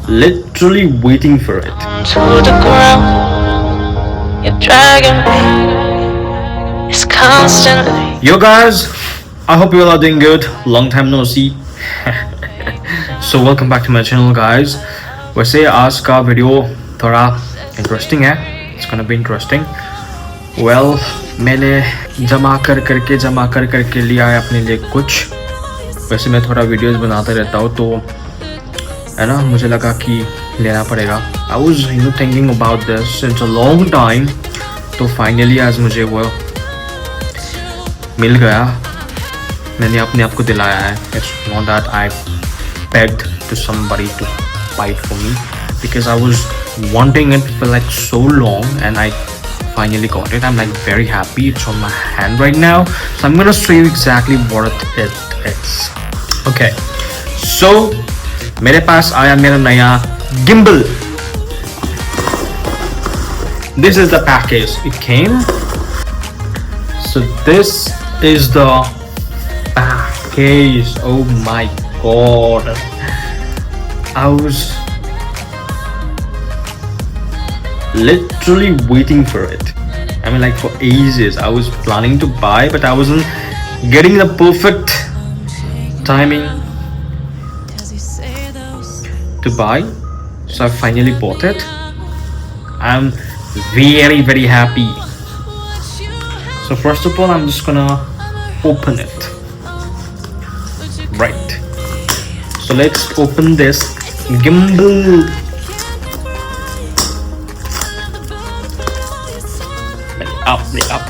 literally waiting for it. To the ground, you're dragging me. It's constantly. Yo guys, I hope you all are doing good. Long time no see. So welcome back to my channel guys. वैसे आज का video थोड़ा interesting है. It's gonna be interesting. Well, मैंने जमा कर करके लिया है अपने लिए कुछ. वैसे मैं थोड़ा वीडियोस बनाता रहता हूँ तो है ना, मुझे लगा कि लेना पड़ेगा. I was thinking about this since a long time. तो फाइनली आज मुझे वो मिल गया. मैंने अपने आप को दिलाया है. It's not that I begged to somebody to buy it for me because I was wanting it for like so long and I finally got it. I'm like very happy. It's on my hand right now. So I'm gonna show you exactly what it is. Okay. So मेरे पास आया मेरा नया gimbal. This is the package it came. So this is the package. Oh my god, I was literally waiting for it. I mean, like for ages. I was planning to buy, but I wasn't getting the perfect timing to buy. So I finally bought it. I'm very happy. So first of all, I'm just gonna open it. Right. So let's open this gimbal. Lay up.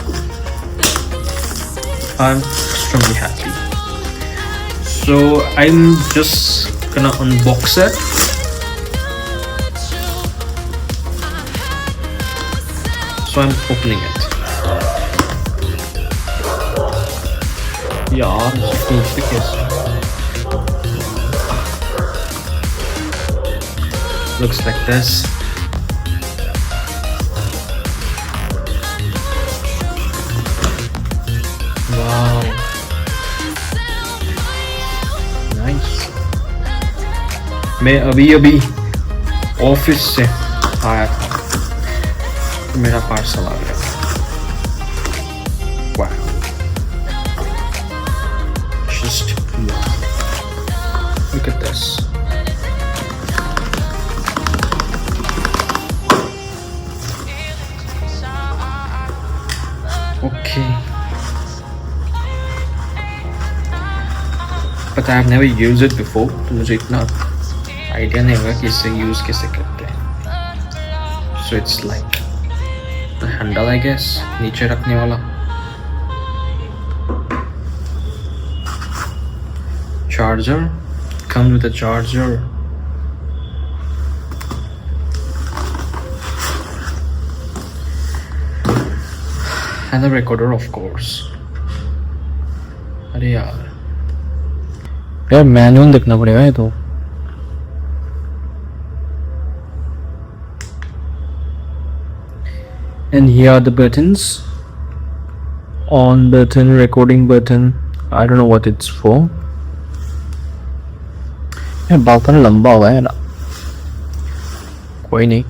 I'm extremely happy. So I'm just gonna unbox it. So I'm opening it. Yeah, this is looks like this. Wow, nice. मैं अभी office से आया था, मेरा parcel आ गया. Wow. Just look at this. Okay. But I have never used it before, तो मुझे इतना आइडिया नहीं होगा कि इसे यूज कैसे करते हैं. So it's like the handle, I guess, नीचे रखने वाला. Charger, comes with a charger. And a recorder, of course. अरे यार मैनुअल देखना पड़ेगा ये तो. And here are the buttons. On button, recording button. I don't know what it's for. ये बटन लंबा हुआ है ना, कोई नहीं.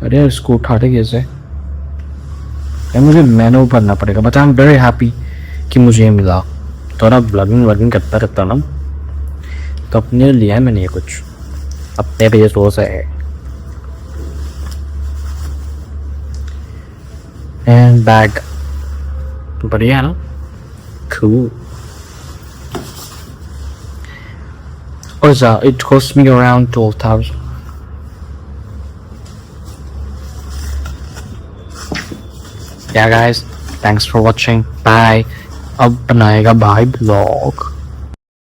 अरे यार इसको उठाते कैसे? यार मुझे मैनुअल पढ़ना पड़ेगा. But I am very happy कि मुझे ये मिला. थोड़ा ब्लॉगिंग करता रहता ना, तो अपने लिया है मैंने ये कुछ अपने पे सोच है. एंड बैग बढ़िया है ना, cool. Also, it cost me around 12,000. Yeah guys, thanks for watching. Bye. अब बनाएगा भाई ब्लॉग.